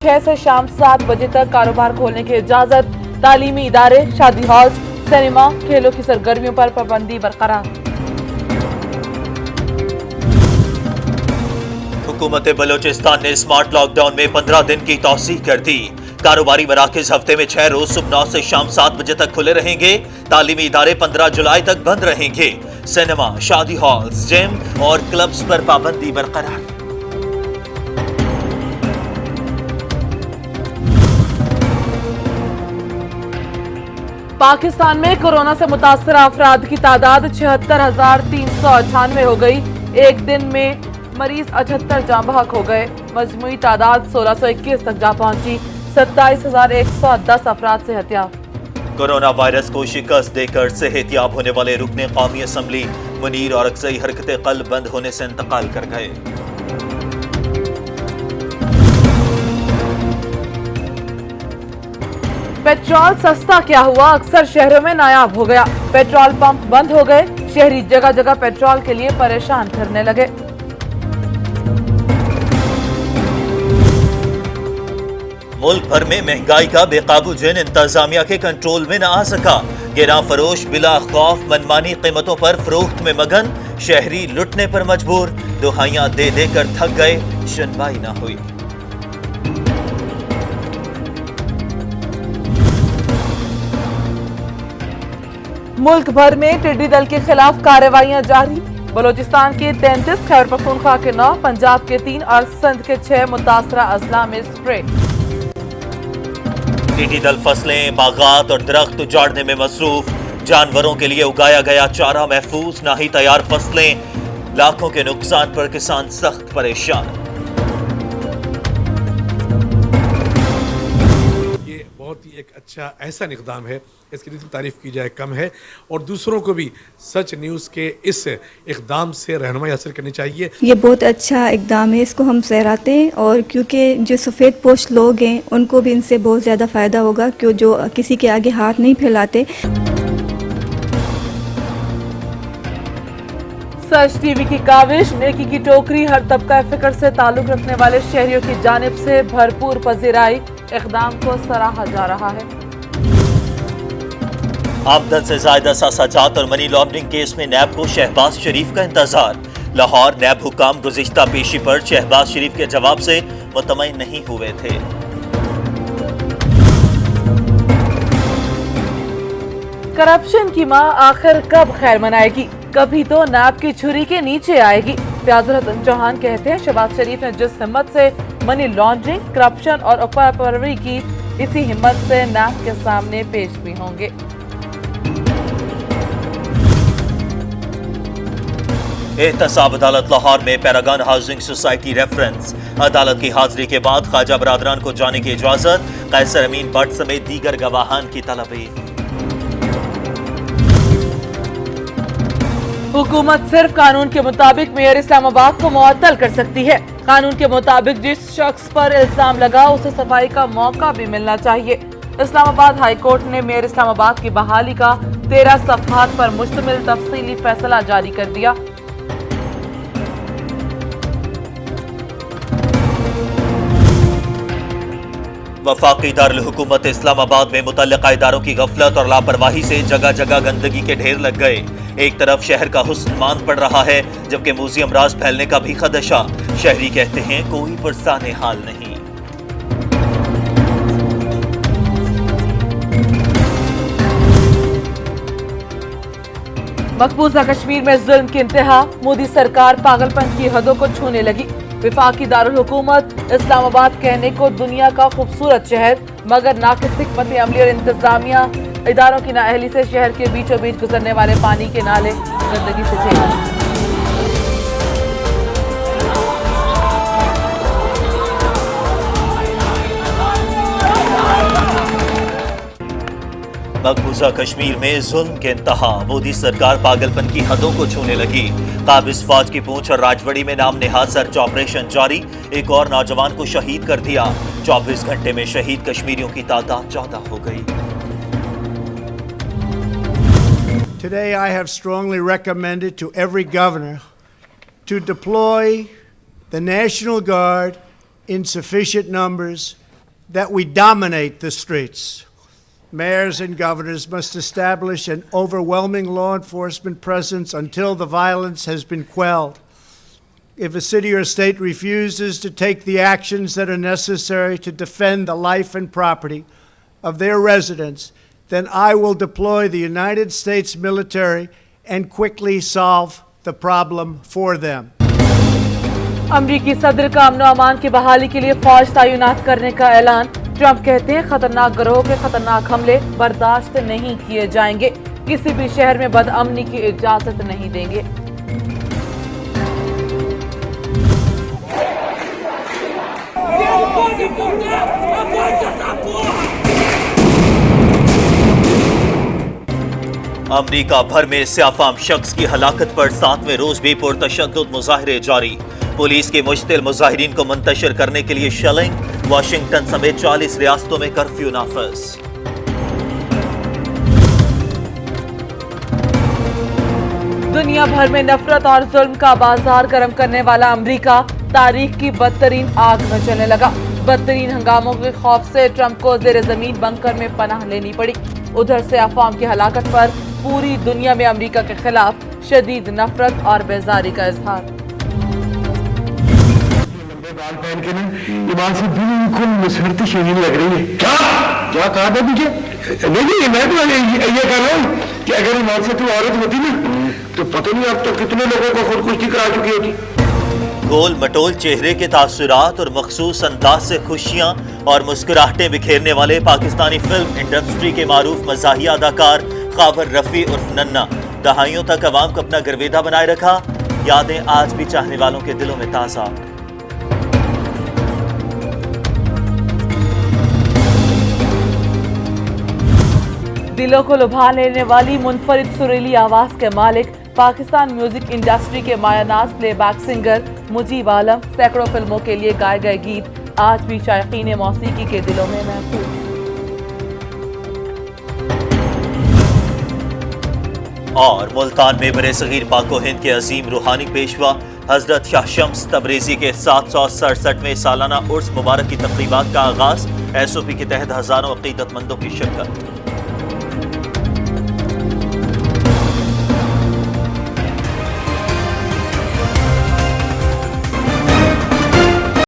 6 से शाम 7 बजे तक कारोबार खोलने की इजाजत। तालीमी इदारे, शादी हॉल, सिनेमा, खेलों की सरगर्मियों पर पाबंदी बरकरार। हुकूमत बलोचिस्तान ने स्मार्ट लॉकडाउन में 15 दिन की तौसीह कर दी। कारोबारी मराकज हफ्ते में 6 रोज सुबह 9 से शाम 7 बजे तक खुले रहेंगे। तालीमी इदारे 15 जुलाई तक बंद रहेंगे। सिनेमा, शादी हॉल्स, जिम और क्लब्स पर पाबंदी बरकरार। पाकिस्तान में कोरोना से मुतासर अफराद की तादाद 76,398 हो गई। एक दिन में मरीज 78 जाँ बहक हो गए। मजमूई तादाद 1621 तक जा पहुंची। 27,110 अफराद सेहतियाब। कोरोना वायरस को शिकस्त देकर सेहतियाब होने वाले रुकने कौमी असम्बली मुनीर और अक्सई हरकत कल्ब बंद होने से इंतकाल कर गए। पेट्रोल सस्ता क्या हुआ, अक्सर शहरों में नायाब हो गया। पेट्रोल पंप बंद हो गए। शहरी जगह जगह पेट्रोल के लिए परेशान करने लगे। मुल्क भर में महंगाई का बेकाबू जिन इंतजामिया के कंट्रोल में न आ सका। गिरा फरोश बिला खौफ मनमानी कीमतों पर फरोख्त में मगन। शहरी लुटने पर मजबूर। दुहाइयां दे दे कर थक गए, सुनवाई न हुई। मुल्क भर में टिड्डी दल के खिलाफ कार्रवाइयां जारी। बलोचिस्तान के 33, खैबर पख्तूनख्वा के 9, पंजाब के 3 और सिंध के 6 मुतासरा अजला में स्प्रे। टिड्डी दल फसलें, बागात और दरख्त उजाड़ने में मसरूफ। जानवरों के लिए उगाया गया चारा महफूज, ना ही तैयार फसलें। लाखों के नुकसान पर किसान सख्त परेशान। ये बहुत ही एक अच्छा ऐसा इक़दाम है, इसकी जितनी तारीफ की जाए कम है, और दूसरों को भी सच न्यूज़ के इस इक़दाम से रहनुमाई हासिल करनी चाहिए। ये बहुत अच्छा इक़दाम है, इसको हम सहराते हैं, और क्योंकि जो सफ़ेद पोश लोग हैं उनको भी इनसे बहुत ज़्यादा फ़ायदा होगा, क्यों जो किसी के आगे हाथ नहीं फैलाते। सच टीवी की काविश, नेकी की टोकरी हर तबका फिक्र से ताल्लुक रखने वाले शहरियों की जानिब से भरपूर पजीराई। इक़दाम को सराहा जा रहा है। आमदन से ज़ायदा सासाजात और मनी लॉन्ड्रिंग केस में नैब को शहबाज शरीफ का इंतजार। लाहौर नैब हुकाम गुज़िश्ता पेशी पर शहबाज शरीफ के जवाब से मुतमईन नहीं हुए थे। करप्शन की मां आखिर कब खैर मनाएगी? कभी तो नैब की छुरी के नीचे आएगी। फयाजुल हसन चौहान कहते हैं, शहबाज शरीफ ने जिस हिम्मत से मनी लॉन्ड्रिंग, करप्शन और अपरपरवी की, इसी हिम्मत से नैब के सामने पेश भी होंगे। एहतसाब अदालत लाहौर में पैरागन हाउसिंग सोसाइटी रेफरेंस। अदालत की हाजिरी के बाद ख्वाजा बरादरान को जाने की इजाजत। कैसर अमीन भट्ट समेत दीगर गवाहान की तलबी। हुकूमत सिर्फ कानून के मुताबिक मेयर इस्लामाबाद को मुअत्तल कर सकती है। कानून के मुताबिक जिस शख्स पर इल्जाम लगा उसे सफाई का मौका भी मिलना चाहिए। इस्लामाबाद हाई कोर्ट ने मेयर इस्लामाबाद की बहाली का 13 सफ़हात पर मुश्तमिल तफसीली फैसला जारी कर दिया। वफाकी दारुल हुकूमत इस्लामाबाद में मुतल्लिका इदारों की गफलत और लापरवाही से जगह जगह गंदगी के ढेर लग गए। एक तरफ शहर का हुस्न मांद पड़ रहा है, जबकि मूजी अमराज फैलने का भी खदशा। शहरी कहते हैं कोई पुरसाने हाल नहीं। मकबूजा कश्मीर में जुल्म की इंतहा। मोदी सरकार पागलपन की हदों को छूने लगी। विफाकी दारुल हुकूमत इस्लामाबाद कहने को दुनिया का खूबसूरत शहर, मगर नाकिस हिकमत अमली और इंतजामिया इदारों की नाअहली से शहर के बीचों बीच गुजरने वाले पानी के नाले गंदगी से झेल। मकबूजा कश्मीर में जुल्म के इंतहा। मोदी सरकार पागलपन की हदों को छूने लगी। काबिज फौज की पूंछ और राजवड़ी में नाम नेहाद सर्च ऑपरेशन जारी। एक और नौजवान को शहीद कर दिया। 24 घंटे में शहीद कश्मीरियों की तादाद 14 हो गई। Today I have strongly recommended to every governor to deploy the National Guard in sufficient numbers that we dominate the streets. Mayors and governors must establish an overwhelming law enforcement presence until the violence has been quelled. If a city or state refuses to take the actions that are necessary to defend the life and property of their residents, then I will deploy the United States military and quickly solve the problem for them. अमरीकी सदर का अमन अमान की बहाली के लिए फौज तैनात करने का ऐलान। ट्रंप कहते हैं खतरनाक गिरोह के खतरनाक हमले बर्दाश्त नहीं किए जाएंगे, किसी भी शहर में बदअमनी की इजाजत नहीं देंगे। अमरीका भर में सियाफाम शख्स की हलाकत पर 7वें रोज भी पुरतशद्दुद मुजाहरे जारी। पुलिस के मुश्तिल मुजाहिरीन को मुंतशिर करने के लिए शेलिंग। वाशिंगटन समेत 40 रियासतों में कर्फ्यू नाफिज। दुनिया भर में नफरत और जुल्म का बाजार गर्म करने वाला अमरीका तारीख की बदतरीन आग में जलने लगा। बदतरीन हंगामों के खौफ से ट्रंप को ज़ेरे ज़मीन बंकर में पनाह लेनी पड़ी। उधर से अफवाम की हलाकत पर पूरी दुनिया में अमरीका के खिलाफ शदीद नफरत और बेजारी का इजहार। बाल पहन के ना ईमान से बिल्कुल मुसहरती शहीन लग रही है। क्या कहा था तुझे? नहीं मैं तो ये कह रहा हूँ कि अगर ईमान से तू औरत होती ना तो पता नहीं अब तो कितने लोगों को खुदकुशी करा चुकी होती। गोल मटोल चेहरे के तासुरात और मखसूस अंदाज से खुशियां और मुस्कुराहटें बिखेरने वाले पाकिस्तानी फिल्म इंडस्ट्री के मारूफ मज़ाहिया अदाकार खावर रफ़ी उर्फ नन्ना दहाइयों तक अवाम को अपना गर्वेदा बनाए रखा। यादें आज भी चाहने वालों के दिलों में ताज़ा। दिलों को लुभा लेने वाली मुनफरिद सुरीली आवाज के मालिक पाकिस्तान म्यूजिक इंडस्ट्री के मायानाज प्लेबैक सिंगर मुजीब आलम सैकड़ों फिल्मों के लिए गाए गए गीत आज भी शायकीन मौसीकी के दिलों में महफूज। और मुल्तान में बरे-सगीर पाको हिंद के अजीम रूहानी पेशवा हजरत शाह शम्स तबरेज़ी के 767वें सालाना उर्स मुबारक की तक़रीबात का आगाज। SOP के तहत हजारों अक़ीदतमंदों की शिरकत।